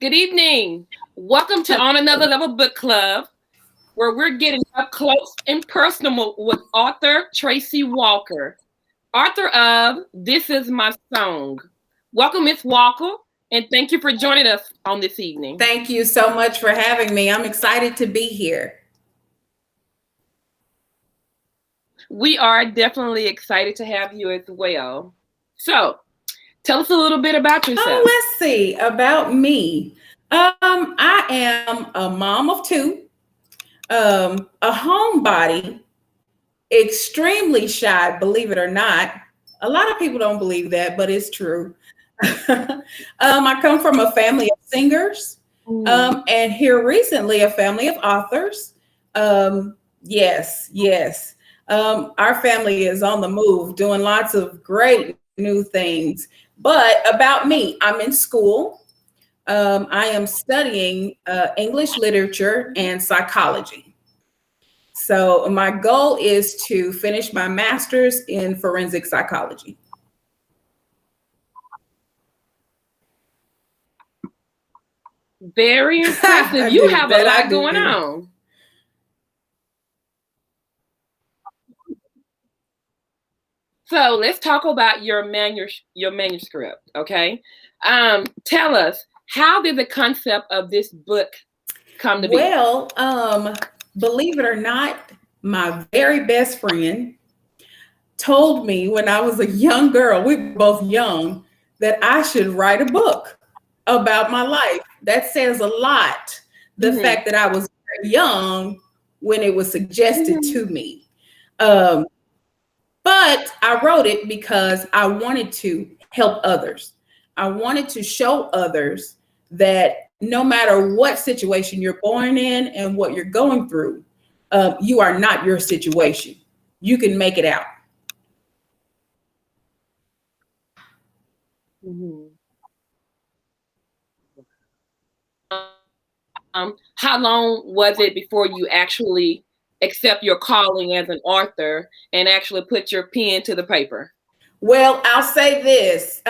Good evening. Welcome to On Another Level Book Club, where we're getting up close and personal with author Tracy Walker, author of This Is My Song. Welcome, Miss Walker, and thank you for joining us on this evening. Thank you so much for having me. I'm excited to be here. We are definitely excited to have you as well. So, tell us a little bit about yourself. Let's see about me. I am a mom of two, a homebody, extremely shy, believe it or not. A lot of people don't believe that, but it's true. I come from a family of singers, and here recently, a family of authors. Yes. Our family is on the move, doing lots of great new things. But about me, I'm in school. I am studying English literature and psychology. So my goal is to finish my master's in forensic psychology. Very impressive. You have a lot going on. So let's talk about your manuscript, okay? Tell us, how did the concept of this book come to be? Well, believe it or not, my very best friend told me when I was a young girl, we were both young, that I should write a book about my life. That says a lot. The fact that I was very young when it was suggested to me. But I wrote it because I wanted to help others. I wanted to show others that no matter what situation you're born in and what you're going through, you are not your situation. You can make it out. How long was it before you actually accept your calling as an author and actually put your pen to the paper? Well, I'll say this.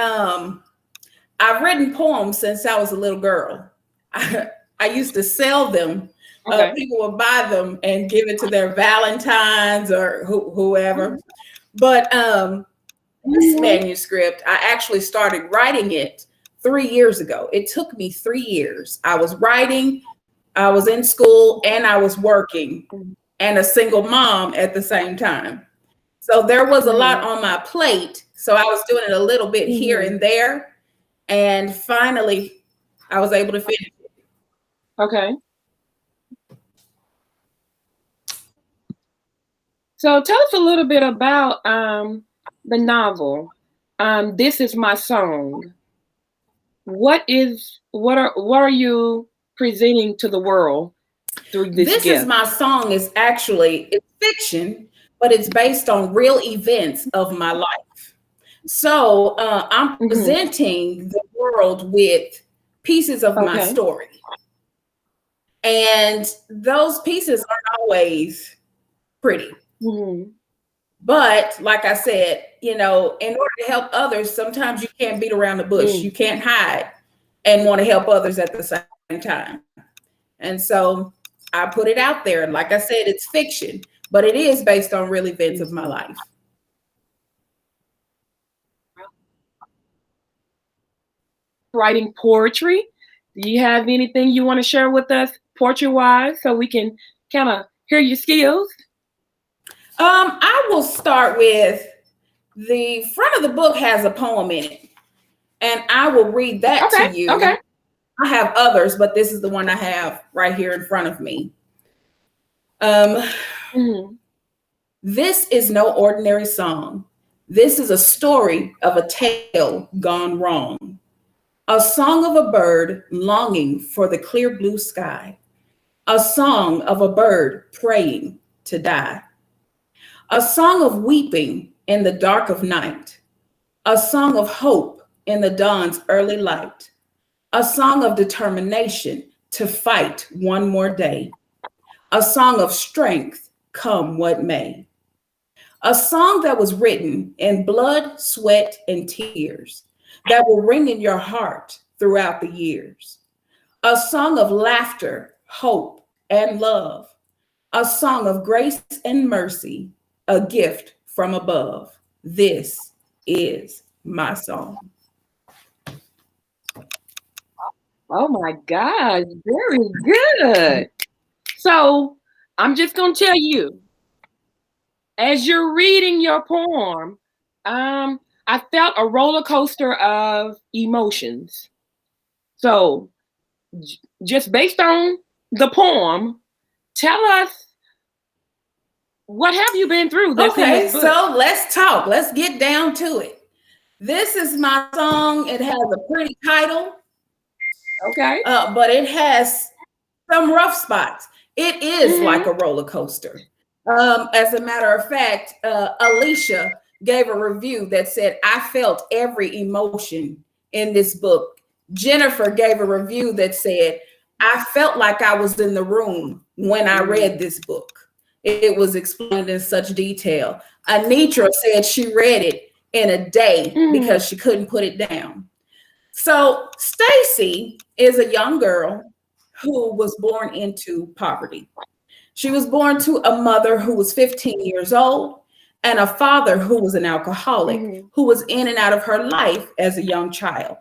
I've written poems since I was a little girl. I used to sell them. Okay. People would buy them and give it to their Valentines or whoever. But this manuscript, I actually started writing it 3 years ago. It took me 3 years. I was writing, I was in school, and I was working, and a single mom at the same time. So there was a lot on my plate. So I was doing it a little bit here and there. And finally, I was able to finish it. Okay. So tell us a little bit about the novel. This Is My Song. What are you presenting to the world through this This gift? Is My Song is actually, it's fiction, but it's based on real events of my life. So I'm presenting the world with pieces of my story. And those pieces aren't always pretty. But like I said, in order to help others, sometimes you can't beat around the bush. You can't hide and want to help others at the same time. And so I put it out there. And like I said, it's fiction, but it is based on real events of my life. Writing poetry. Do you have anything you want to share with us poetry-wise so we can kind of hear your skills? I will start with the front of the book has a poem in it, and I will read that to you. Okay. I have others, but this is the one I have right here in front of me. This is no ordinary song. This is a story of a tale gone wrong. A song of a bird longing for the clear blue sky. A song of a bird praying to die. A song of weeping in the dark of night. A song of hope in the dawn's early light. A song of determination to fight one more day. A song of strength, come what may. A song that was written in blood, sweat, and tears that will ring in your heart throughout the years. a song of laughter, hope, and love, a song of grace and mercy, a gift from above. This is my song. Oh my gosh, very good. So I'm just gonna tell you, as you're reading your poem, I felt a roller coaster of emotions. So just based on the poem, tell us, what have you been through that's in Okay, this book? so let's talk. Let's get down to it. This is my song. It has a pretty title, Okay. but it has some rough spots. It is like a roller coaster. As a matter of fact, Alicia gave a review that said, I felt every emotion in this book. Jennifer gave a review that said, I felt like I was in the room when I read this book. It was explained in such detail. Anitra said she read it in a day because she couldn't put it down. So Stacy is a young girl who was born into poverty. She was born to a mother who was 15 years old and a father who was an alcoholic, who was in and out of her life as a young child.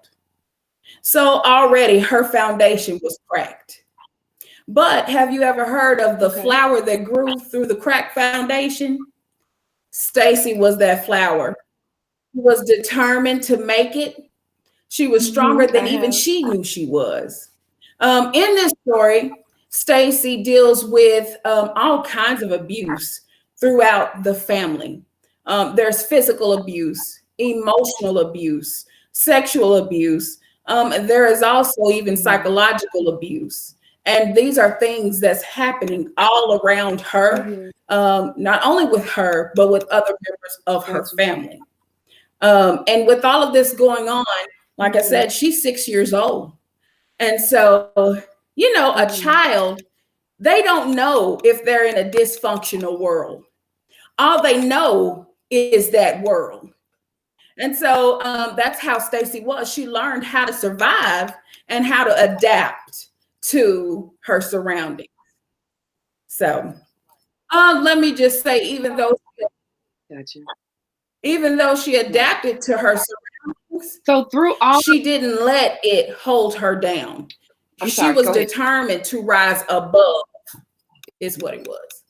So already her foundation was cracked. But have you ever heard of the flower that grew through the cracked foundation? Stacy was that flower. She was determined to make it. She was stronger than even she knew she was. In this story, Stacy deals with all kinds of abuse throughout the family. There's physical abuse, emotional abuse, sexual abuse. There is also even psychological abuse. And these are things that's happening all around her, not only with her, but with other members of her family. And with all of this going on, like I said, she's 6 years old. And so, you know, a child, they don't know if they're in a dysfunctional world. All they know is that world. And so that's how Stacy was. She learned how to survive and how to adapt to her surroundings. So let me just say, even though she adapted to her surroundings, so through all, she didn't let it hold her down. She was determined to rise above, is what it was.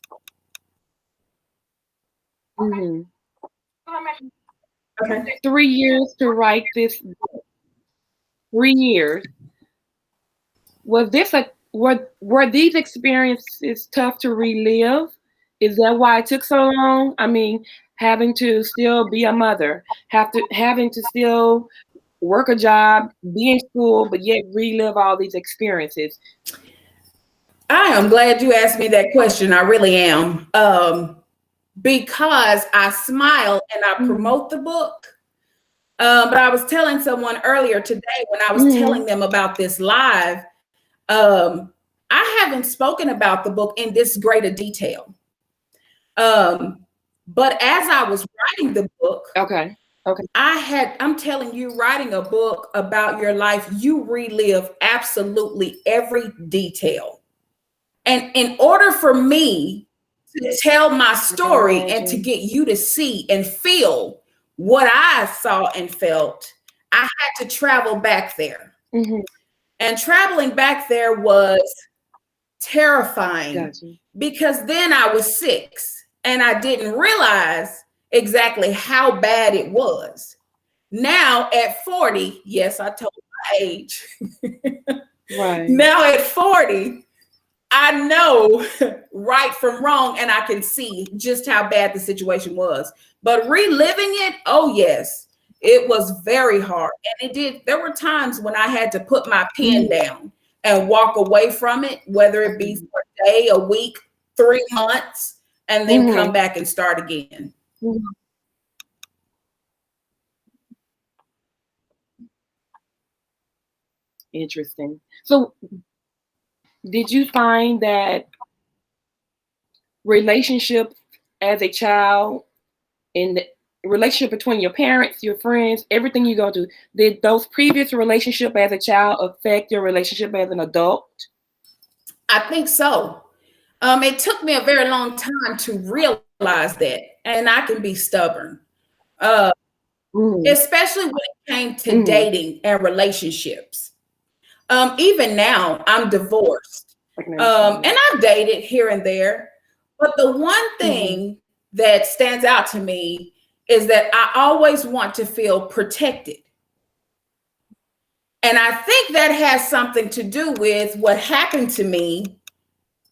Okay. 3 years to write this book. 3 years. Were these experiences tough to relive? Is that why it took so long? I mean, having to still be a mother, having to still work a job, be in school, but yet relive all these experiences. I am glad you asked me that question. I really am. Because I smile and I promote the book. But I was telling someone earlier today when I was telling them about this live, I haven't spoken about the book in this great a detail. But as I was writing the book, I'm telling you, writing a book about your life, you relive absolutely every detail. And in order for me to tell my story and to get you to see and feel what I saw and felt, I had to travel back there. And traveling back there was terrifying because then I was 6 and I didn't realize exactly how bad it was. Now at 40, yes, I told my age. Now at 40, I know right from wrong and I can see just how bad the situation was. But reliving it, oh yes, it was very hard. And there were times when I had to put my pen down and walk away from it, whether it be for a day, a week, 3 months, and then come back and start again. Interesting. So did you find that relationships as a child relationship between your parents, your friends, everything you go through, did those previous relationship as a child affect your relationship as an adult? I think so. It took me a very long time to realize that, and I can be stubborn, uh, Mm-hmm. especially when it came to Mm-hmm. dating and relationships. Even now, I'm divorced, I can understand and that. I've dated here and there. But the one Mm-hmm. thing that stands out to me is that I always want to feel protected. And I think that has something to do with what happened to me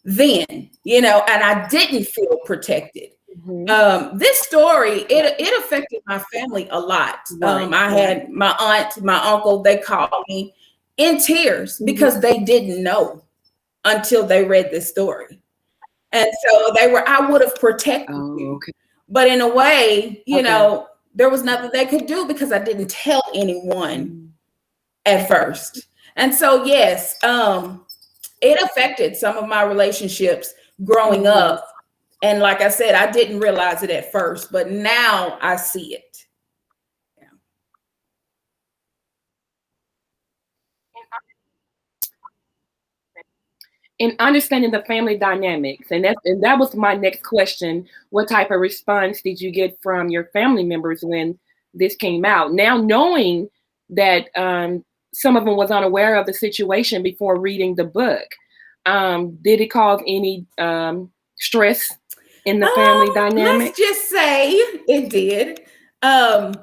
then, and I didn't feel protected. Mm-hmm. This story, it affected my family a lot. Right. I Right. had my aunt, my uncle, they called me in tears Mm-hmm. because they didn't know until they read this story. And so I would have protected Oh, you. okay. But in a way, Okay. there was nothing they could do because I didn't tell anyone Mm-hmm. at first. And so, yes, it affected some of my relationships growing Mm-hmm. up. And like I said, I didn't realize it at first, but now I see it. And understanding the family dynamics, and that was my next question. What type of response did you get from your family members when this came out? Now knowing that some of them was unaware of the situation before reading the book, did it cause any stress in the family Let's dynamic? just say it did. Um,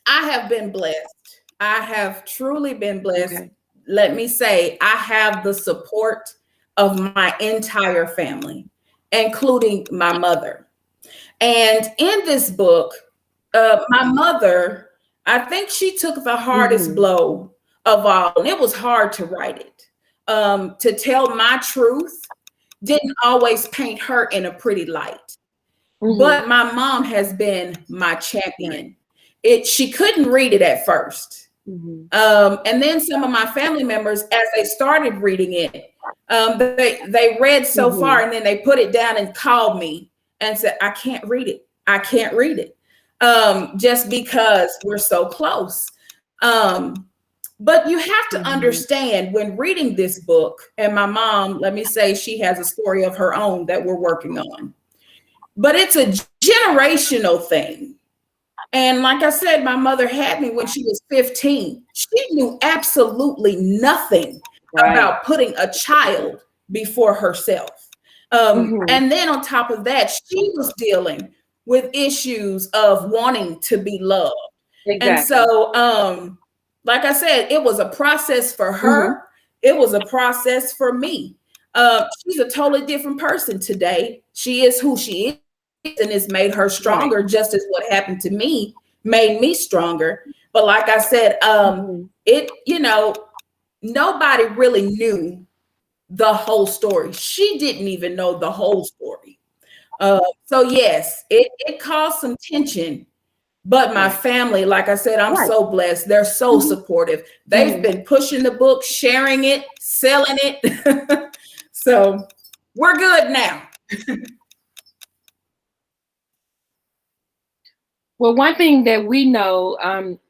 I have been blessed. I have truly been blessed. Okay. Let me say, I have the support of my entire family, including my mother. And in this book, my mother, I think she took the hardest Mm-hmm. blow of all. And it was hard to write it. To tell my truth didn't always paint her in a pretty light. Mm-hmm. But my mom has been my Right. champion. She couldn't read it at first. Mm-hmm. And then some of my family members, as they started reading it, they read so far Mm-hmm. and then they put it down and called me and said, I can't read it. I can't read it. Just because we're so close. But you have to Mm-hmm. understand when reading this book, and my mom, let me say, she has a story of her own that we're working on, but it's a generational thing. And like I said, my mother had me when she was 15. She knew absolutely nothing Right. about putting a child before herself. Mm-hmm. And then on top of that, she was dealing with issues of wanting to be loved. And Exactly. so, like I said, it was a process for Mm-hmm. her. It was a process for me. She's a totally different person today. She is who she is, and it's made her Right. stronger, just as what happened to me made me stronger. But like I said, Mm-hmm. nobody really knew the whole story. She didn't even know the whole story. So yes, it caused some tension. But my Right. family, like I said, I'm Right. so blessed. They're so Mm-hmm. supportive. They've Mm-hmm. been pushing the book, sharing it, selling it. So we're good now. Well, one thing that we know,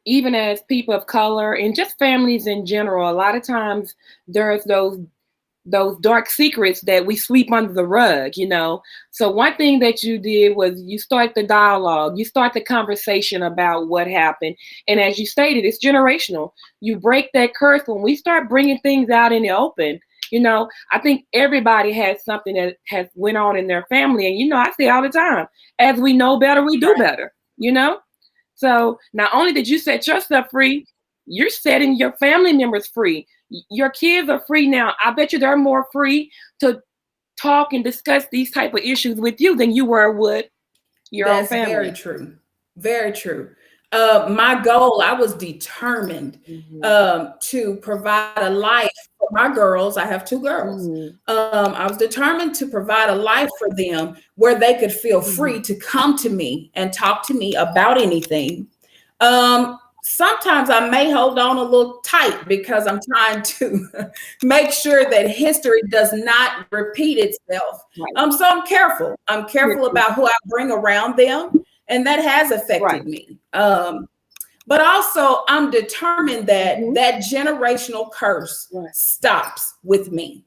even as people of color and just families in general, a lot of times there's those dark secrets that we sweep under the rug. So one thing that you did was you start the dialogue, you start the conversation about what happened, and as you stated, it's generational. You break that curse when we start bringing things out in the open. I think everybody has something that has went on in their family, and I say all the time, as we know better, we do better. you know? So not only did you set yourself free, you're setting your family members free. Your kids are free now. I bet you they're more free to talk and discuss these type of issues with you than you were with your own That's very family. true. Very true. My goal, I was determined Mm-hmm. to provide a life for my girls. I have two girls. Mm-hmm. I was determined to provide a life for them where they could feel Mm-hmm. free to come to me and talk to me about anything. Sometimes I may hold on a little tight because I'm trying to make sure that history does not repeat itself. Right. So I'm careful. I'm careful about who I bring around them. and that has affected me. But also, I'm determined that that generational curse stops with me.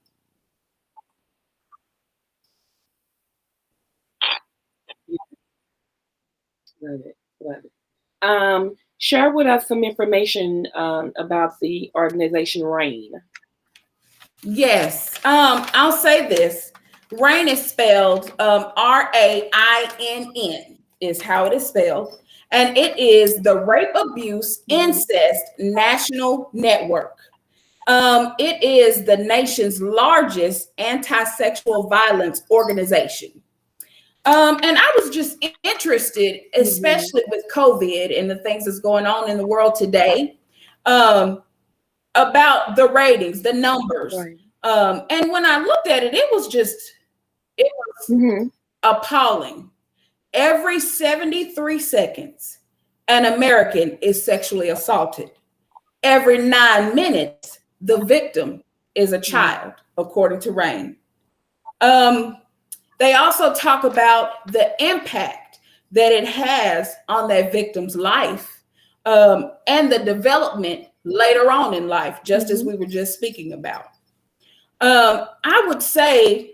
Love it. Love it. Share with us some information about the organization RAIN. Yes, I'll say this. RAIN is spelled RAINN is how it is spelled. And it is the Rape, Abuse, Incest National Network. It is the nation's largest anti-sexual violence organization. And I was just interested, especially with COVID and the things that's going on in the world today, about the ratings, the numbers. And when I looked at it, it was appalling. Every 73 seconds, an American is sexually assaulted. Every 9 minutes, the victim is a child, according to RAIN. They also talk about the impact that it has on that victim's life and the development later on in life, just as we were just speaking about. I would say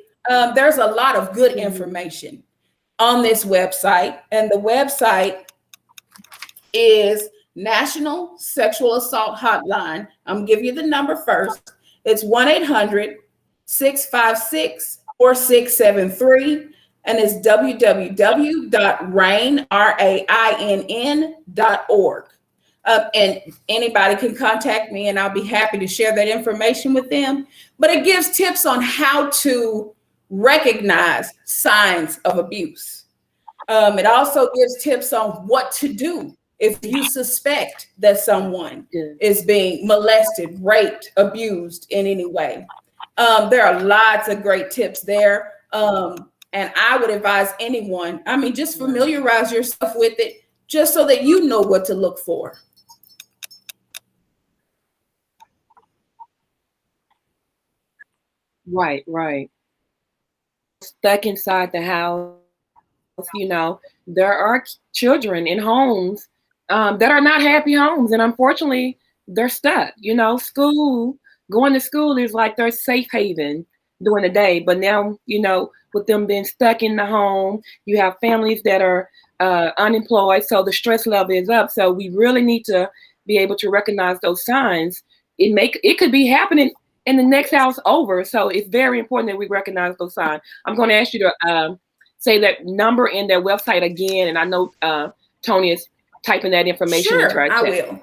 there's a lot of good information on this website, and the website is National Sexual Assault Hotline. I'm gonna give you the number first. It's 1-800-656-4673, and it's www.rainn.org. And anybody can contact me, and I'll be happy to share that information with them. But it gives tips on how to recognize signs of abuse. It also gives tips on what to do if you suspect that someone is being molested, raped, abused in any way. There are lots of great tips there. And I would advise anyone, just familiarize yourself with it just so that you know what to look for. Right. Stuck inside the house, there are children in homes that are not happy homes, and unfortunately, they're stuck. Going to school is like their safe haven during the day, but now, with them being stuck in the home, you have families that are unemployed, so the stress level is up. So we really need to be able to recognize those signs. It could be happening in the next house over, so it's very important that we recognize those signs. I'm going to ask you to say that number in their website again, and I know Tony is typing that information into our chat. I will.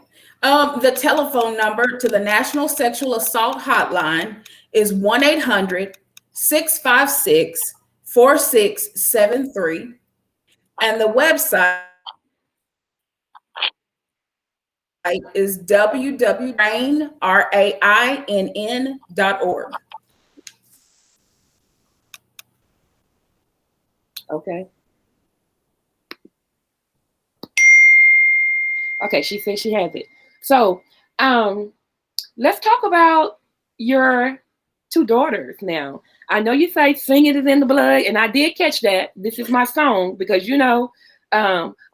The telephone number to the National Sexual Assault Hotline is 1-800-656-4673, and the website is www.rainn.org. Okay. Okay, she said she has it. So let's talk about your two daughters now. I know you say singing is in the blood, and I did catch that. This is my song, because a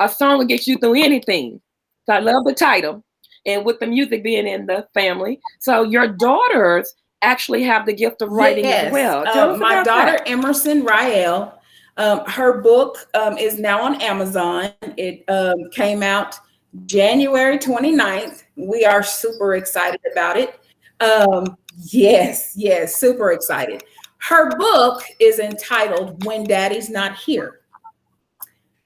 song will get you through anything. So I love the title, and with the music being in the family. So your daughters actually have the gift of writing as well. My daughter, Emerson Rael, her book is now on Amazon. It came out January 29th. We are super excited about it. Yes, super excited. Her book is entitled When Daddy's Not Here.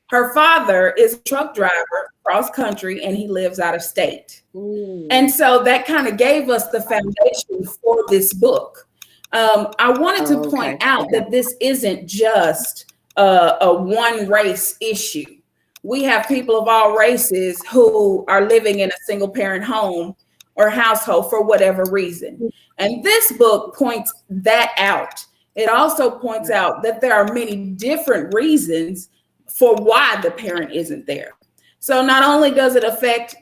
Her father is a truck driver cross country, and he lives out of state. And so that kind of gave us the foundation for this book. I wanted to point out that this isn't just a one race issue. We have people of all races who are living in a single parent home or household for whatever reason. And this book points that out. It also points out that there are many different reasons for why the parent isn't there. So not only does it affect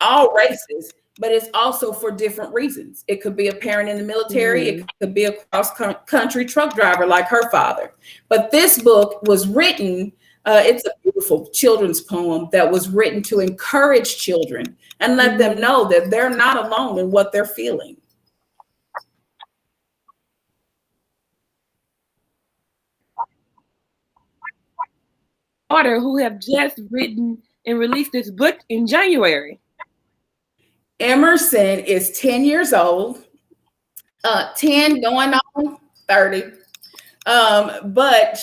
all races, but it's also for different reasons. It could be a parent in the military. It could be a cross-country truck driver like her father. But this book was written It's a beautiful children's poem that was written to encourage children and let them know that they're not alone in what they're feeling. Daughter who have just written and released this book in January. Emerson is 10 years old, 10 going on 30. But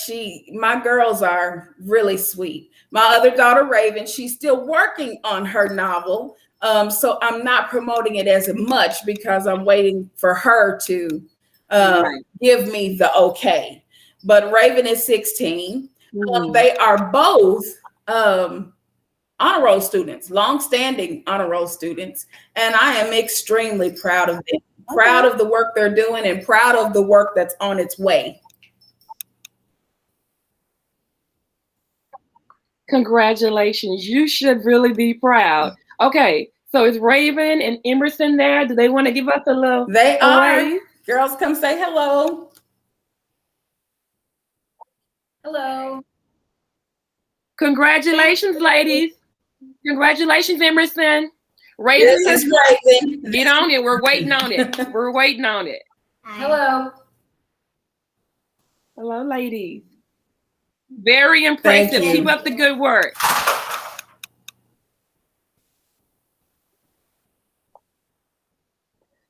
my girls are really sweet. My other daughter, Raven, she's still working on her novel. So I'm not promoting it as much because I'm waiting for her to give me the okay. But Raven is 16. They are both honor roll students, long-standing honor roll students, and I am extremely proud of them. Proud of the work they're doing and proud of the work that's on its way. Congratulations. You should really be proud. Okay, so is Raven and Emerson there? Do they want to give us a little They are. wave? Girls, come say hello. Hello. Congratulations, ladies. Congratulations, Emerson. Raven, this is Raven. Get on it. We're waiting on it. We're waiting on it. Hello. Hello, ladies. Very impressive. Keep up the good work.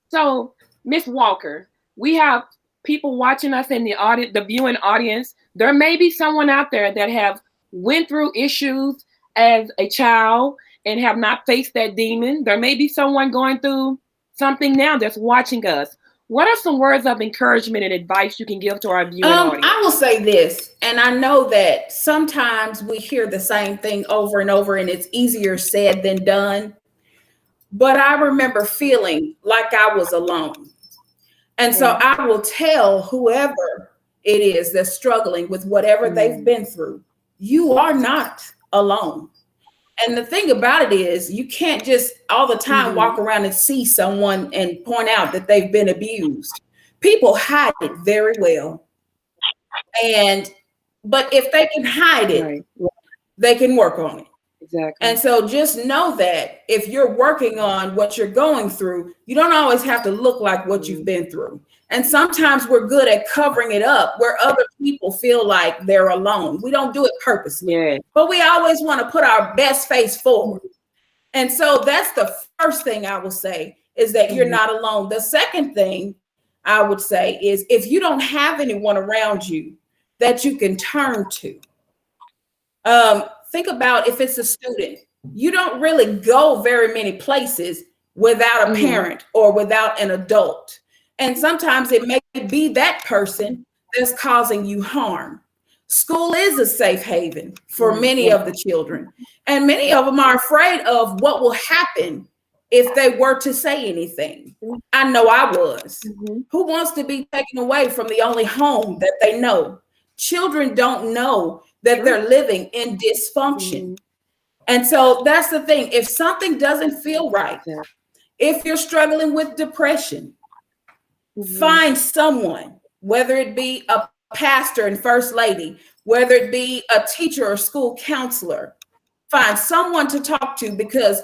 So, Miss Walker, we have people watching us in the audience, the viewing audience. There may be someone out there that have went through issues as a child and have not faced that demon. There may be someone going through something now that's watching us. What are some words of encouragement and advice you can give to our viewing audience? I will say this, and I know that sometimes we hear the same thing over and over, and it's easier said than done. But I remember feeling like I was alone. And so I will tell whoever it is that's struggling with whatever they've been through, you are not alone. And the thing about it is, you can't just all the time walk around and see someone and point out that they've been abused. People hide it very well. But if they can hide it, they can work on it. Exactly. And so just know that if you're working on what you're going through, you don't always have to look like what you've been through. And sometimes we're good at covering it up where other people feel like they're alone. We don't do it purposely, but we always want to put our best face forward. And so that's the first thing I will say is that you're not alone. The second thing I would say is if you don't have anyone around you that you can turn to, think about if it's a student, you don't really go very many places without a parent or without an adult. And sometimes it may be that person that's causing you harm. School is a safe haven for many of the children. And many of them are afraid of what will happen if they were to say anything. I know I was. Who wants to be taken away from the only home that they know? Children don't know that they're living in dysfunction. And so that's the thing. If something doesn't feel right, if you're struggling with depression, find someone, whether it be a pastor and first lady, whether it be a teacher or school counselor, find someone to talk to because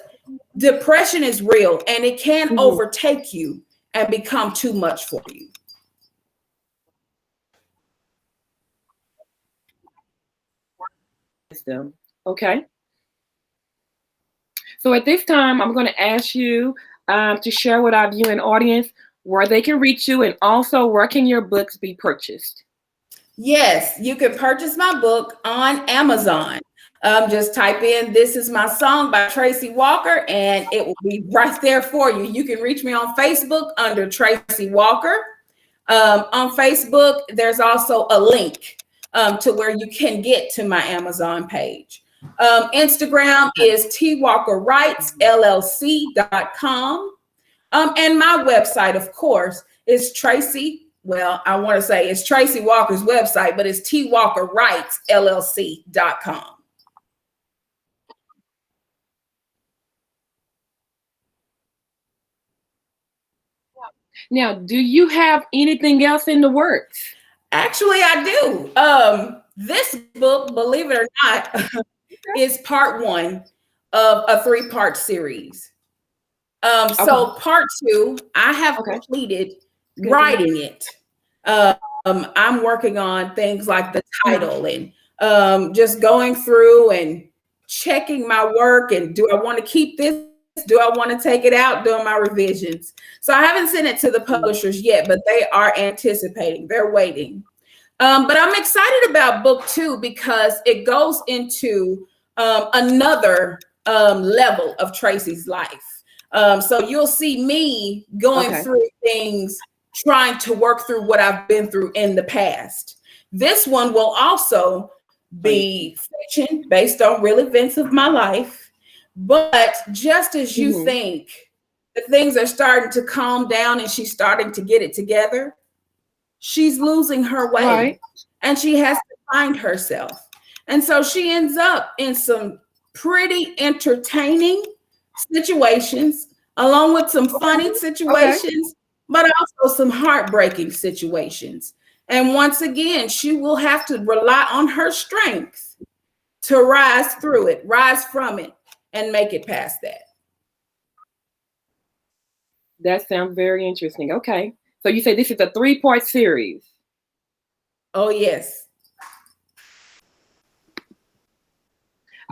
depression is real and it can overtake you and become too much for you. Okay. So at this time, I'm going to ask you to share with our viewing audience where they can reach you and also where can your books be purchased? Yes, you can purchase my book on Amazon. Just type in "This Is My Song" by Tracy Walker and it will be right there for you. You can reach me on Facebook under Tracy Walker. On Facebook, there's also a link to where you can get to my Amazon page. Instagram is twalkerwritesllc.com. And my website, of course, is Tracy. Well, I want to say it's Tracy Walker's website, but it's twalkerwritesllc.com. Now, do you have anything else in the works? Actually, I do. This book, believe it or not, is part one of a 3-part series. So part 2, I have completed writing it. I'm working on things like the title and just going through and checking my work, and do I want to keep this? Do I want to take it out? Doing my revisions. So I haven't sent it to the publishers yet, but they are anticipating. They're waiting. But I'm excited about book 2 because it goes into another level of Tracy's life. So you'll see me going through things, trying to work through what I've been through in the past. This one will also be fiction based on real events of my life. But just as you think that things are starting to calm down and she's starting to get it together, she's losing her way and she has to find herself. And so she ends up in some pretty entertaining situations, along with some funny situations, but also some heartbreaking situations. And once again, she will have to rely on her strength to rise through it, rise from it, and make it past that. That sounds very interesting. Okay. So you say this is a 3-part series. Oh, yes.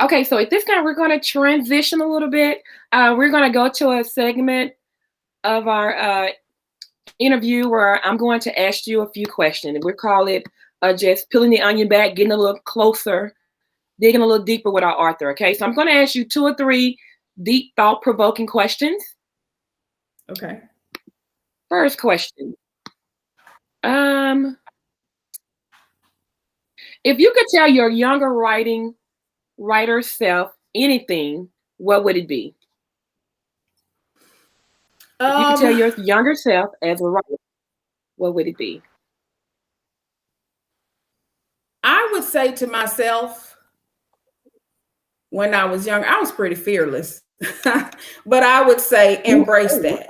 Okay, so at this time, we're going to transition a little bit. We're going to go to a segment of our interview where I'm going to ask you a few questions. We call it just peeling the onion back, getting a little closer, digging a little deeper with our author. Okay, so I'm going to ask you 2 or 3 deep, thought-provoking questions. Okay. First question. If you could tell your younger writer self anything, what would it be? If you could tell your younger self as a writer, what would it be? I would say to myself, when I was younger, I was pretty fearless, but I would say embrace that.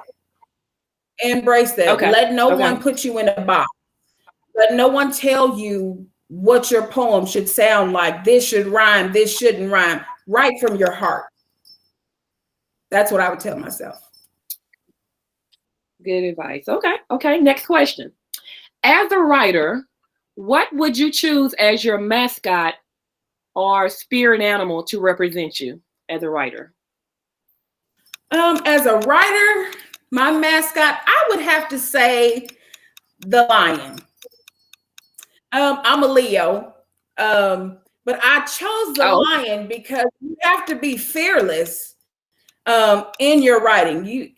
Embrace that. Okay. Let no one put you in a box. Let no one tell you what your poem should sound like. This should rhyme. This shouldn't rhyme. Write from your heart. That's what I would tell myself. Good advice. Okay. Next question. As a writer, what would you choose as your mascot or spirit animal to represent you as a writer? As a writer, my mascot, I would have to say the lion. I'm a Leo, but I chose the lion because you have to be fearless in your writing.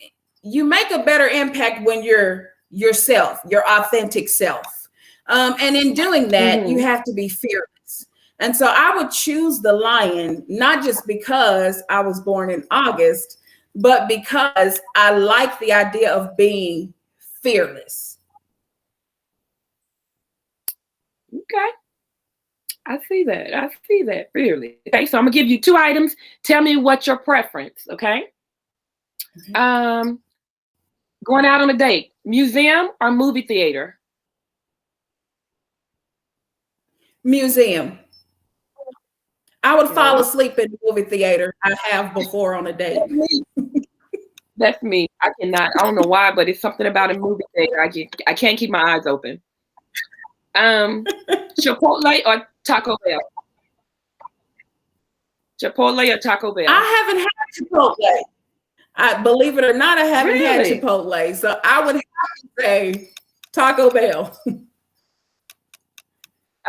You make a better impact when you're yourself, your authentic self. And in doing that, you have to be fearless. And so I would choose the lion, not just because I was born in August, but because I like the idea of being fearless. Okay. I see that. Fearless. Okay, so I'm gonna give you 2 items. Tell me what's your preference, okay? Going out on a date, museum or movie theater? Museum. I would fall asleep in the movie theater. I have before on a date. That's me. I cannot. I don't know why, but it's something about a movie theater. I can't keep my eyes open. Chipotle or Taco Bell? Chipotle or Taco Bell? I haven't had Chipotle. Believe it or not, I haven't had Chipotle. So I would have to say Taco Bell.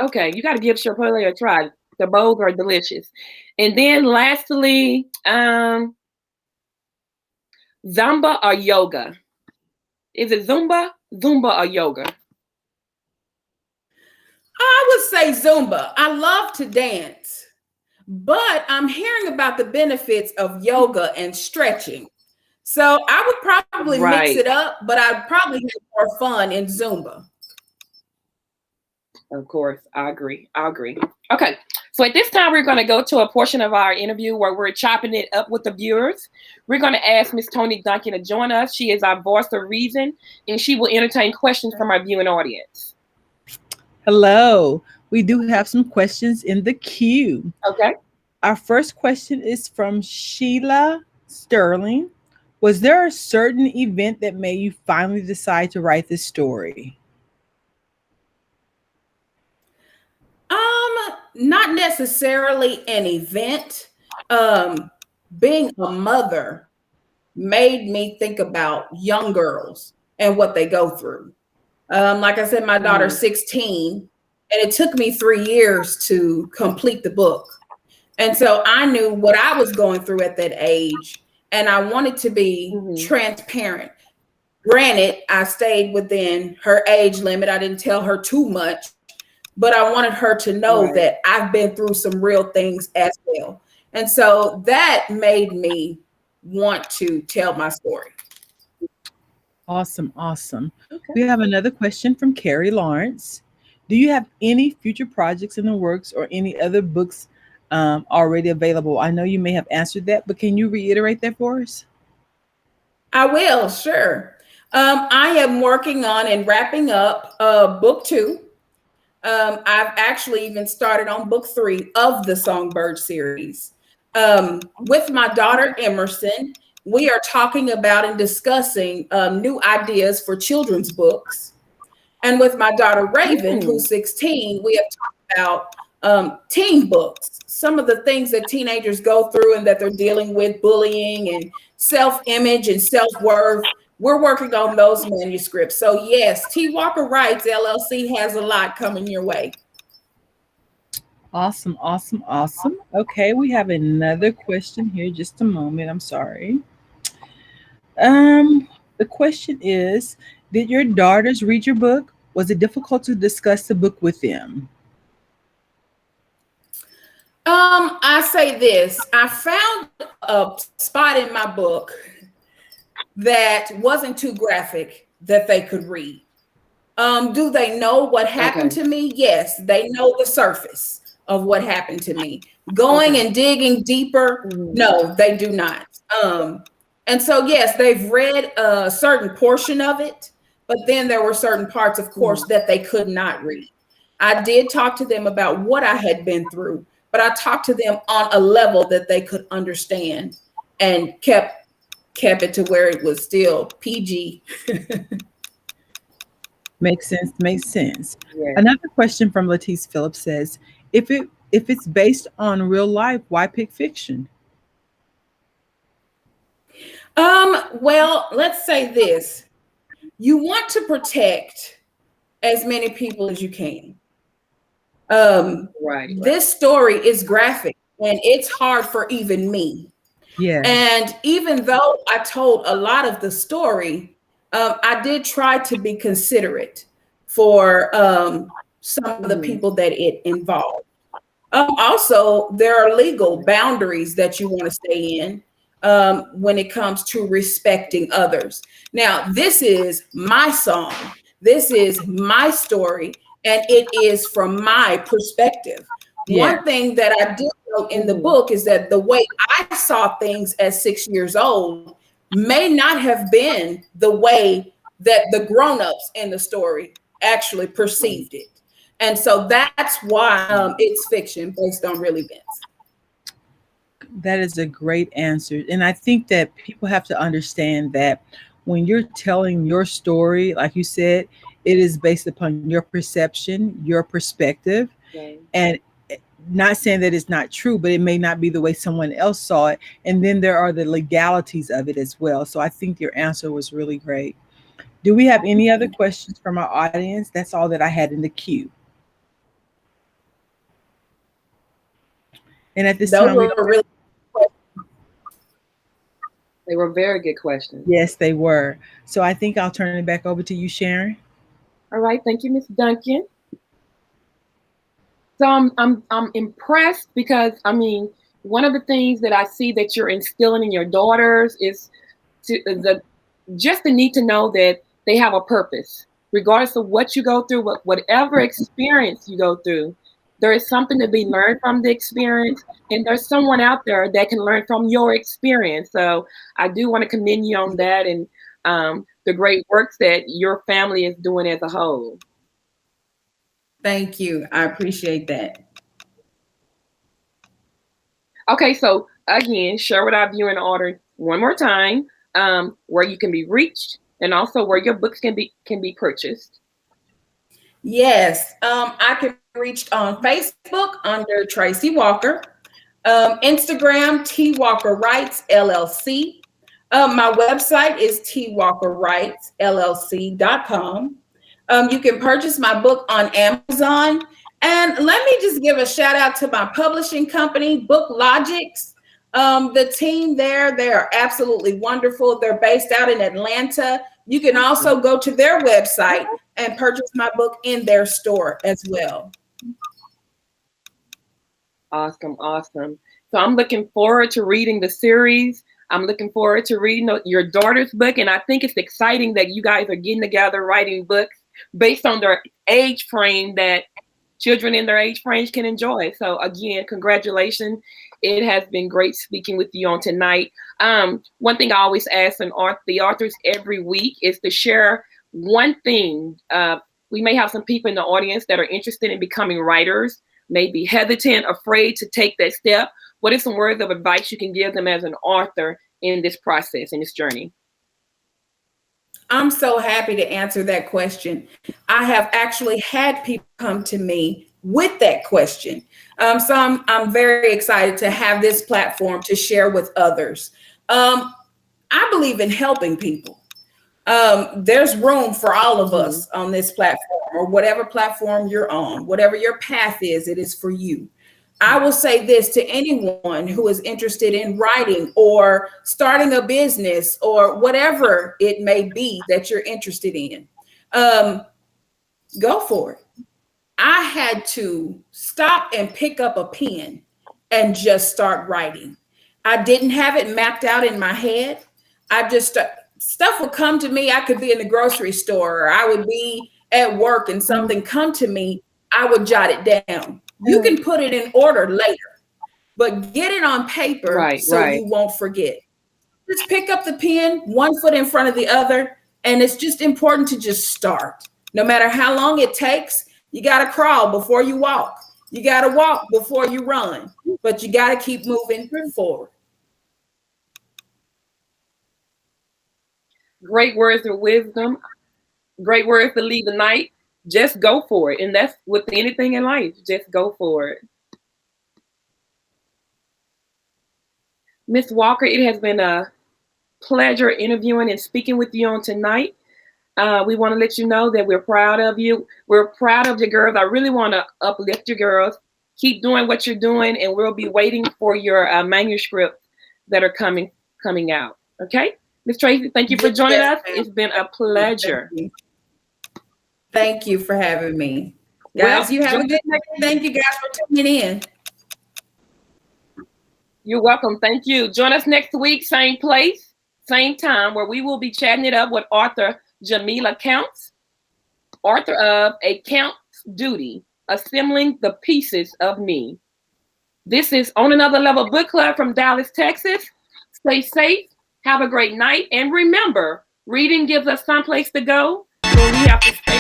Okay, you got to give Chipotle a try. The bowls are delicious. And then lastly, Zumba or yoga? Is it Zumba or yoga? I would say Zumba. I love to dance, but I'm hearing about the benefits of yoga and stretching. So I would probably mix it up, but I'd probably have more fun in Zumba. Of course, I agree. Okay, so at this time, we're going to go to a portion of our interview where we're chopping it up with the viewers. We're going to ask Miss Toni Duncan to join us. She is our voice of reason, and she will entertain questions from our viewing audience. Hello. We do have some questions in the queue. Okay. Our first question is from Sheila Sterling. Was there a certain event that made you finally decide to write this story? Not necessarily an event. Being a mother made me think about young girls and what they go through. Like I said, my daughter's 16, and it took me 3 years to complete the book. And so I knew what I was going through at that age, and I wanted to be transparent. Granted, I stayed within her age limit. I didn't tell her too much, but I wanted her to know that I've been through some real things as well. And so that made me want to tell my story. Awesome, awesome. Okay. We have another question from Carrie Lawrence. Do you have any future projects in the works or any other books already available? I know you may have answered that, but can you reiterate that for us? I will, sure. I am working on and wrapping up book 2. I've actually even started on book 3 of the Songbird series. With my daughter Emerson, we are talking about and discussing new ideas for children's books. And with my daughter Raven, who's 16, we have talked about teen books, some of the things that teenagers go through and that they're dealing with, bullying and self-image and self-worth. We're working on those manuscripts. So yes, T. Walker Writes LLC has a lot coming your way. Awesome, awesome, awesome. Okay, we have another question here. Just a moment. I'm sorry. The question is, did your daughters read your book? Was it difficult to discuss the book with them? I say this. I found a spot in my book that wasn't too graphic that they could read. Do they know what happened to me? Yes, they know the surface of what happened to me. Going and digging deeper, no, they do not. And so, yes, they've read a certain portion of it, but then there were certain parts, of course, that they could not read. I did talk to them about what I had been through, but I talked to them on a level that they could understand and kept it to where it was still PG. Makes sense. Makes sense. Yeah. Another question from Latice Phillips says, if it's based on real life, why pick fiction? Well, let's say this. You want to protect as many people as you can. This story is graphic and it's hard for even me. Yeah. And even though I told a lot of the story, I did try to be considerate for some of the people that it involved. Also, there are legal boundaries that you want to stay in when it comes to respecting others. Now, this is my song. This is my story, and it is from my perspective. Yeah. One thing that I did know in the book is that the way I saw things at 6 years old may not have been the way that the grown-ups in the story actually perceived it. And so that's why it's fiction based on real events. That is a great answer. And I think that people have to understand that when you're telling your story, like you said, it is based upon your perception, your perspective. Okay. And not saying that it's not true, but it may not be the way someone else saw it. And then there are the legalities of it as well. So I think your answer was really great. Do we have any other questions from our audience? That's all that I had in the queue. And at this time, they were very good questions. Yes, they were. So I think I'll turn it back over to you, Sharon. All right, thank you, Ms. Duncan. So I'm impressed because one of the things that I see that you're instilling in your daughters is just the need to know that they have a purpose, regardless of what you go through, whatever experience you go through. There is something to be learned from the experience, and there's someone out there that can learn from your experience. So I do want to commend you on that and the great work that your family is doing as a whole. Thank you. I appreciate that. Okay, so again, share with our viewing order one more time, where you can be reached and also where your books can be purchased. Yes, I can be reached on Facebook under Tracy Walker, Instagram T Walker Writes LLC. My website is twalkerwritesllc.com. You can purchase my book on Amazon. And let me just give a shout out to my publishing company, Book Logics. The team there, they are absolutely wonderful. They're based out in Atlanta. You can also go to their website and purchase my book in their store as well. Awesome, awesome. So I'm looking forward to reading the series. I'm looking forward to reading your daughter's book. And I think it's exciting that you guys are getting together writing books based on their age frame that children in their age range can enjoy. So again, congratulations. It has been great speaking with you on tonight. One thing I always ask the authors every week is to share one thing. We may have some people in the audience that are interested in becoming writers, may be hesitant, afraid to take that step. What are some words of advice you can give them as an author in this process, in this journey? I'm so happy to answer that question. I have actually had people come to me with that question. So I'm very excited to have this platform to share with others. I believe in helping people. There's room for all of us on this platform, or whatever platform you're on, whatever your path is, it is for you. I will say this to anyone who is interested in writing or starting a business or whatever it may be that you're interested in. Go for it. I had to stop and pick up a pen and just start writing. I didn't have it mapped out in my head. Stuff would come to me. I could be in the grocery store, or I would be at work and something come to me. I would jot it down. You can put it in order later, but get it on paper you won't forget. Just pick up the pen, one foot in front of the other, and it's just important to just start. No matter how long it takes, you got to crawl before you walk. You got to walk before you run, but you got to keep moving forward. Great words of wisdom. Great words to leave the night. Just go for it. And that's with anything in life. Just go for it. Ms. Walker, it has been a pleasure interviewing and speaking with you on tonight. We want to let you know that we're proud of you. We're proud of your girls. I really want to uplift your girls. Keep doing what you're doing, and we'll be waiting for your manuscripts that are coming out. Okay? Ms. Tracy, thank you for joining us. It's been a pleasure. Thank you for having me. Guys, you have a good night. Thank you guys for tuning in. You're welcome. Thank you. Join us next week, same place, same time, where we will be chatting it up with author Jamila Counts, author of A Count's Duty, Assembling the Pieces of Me. This is On Another Level Book Club from Dallas, Texas. Stay safe. Have a great night. And remember, reading gives us someplace to go when we have to stay.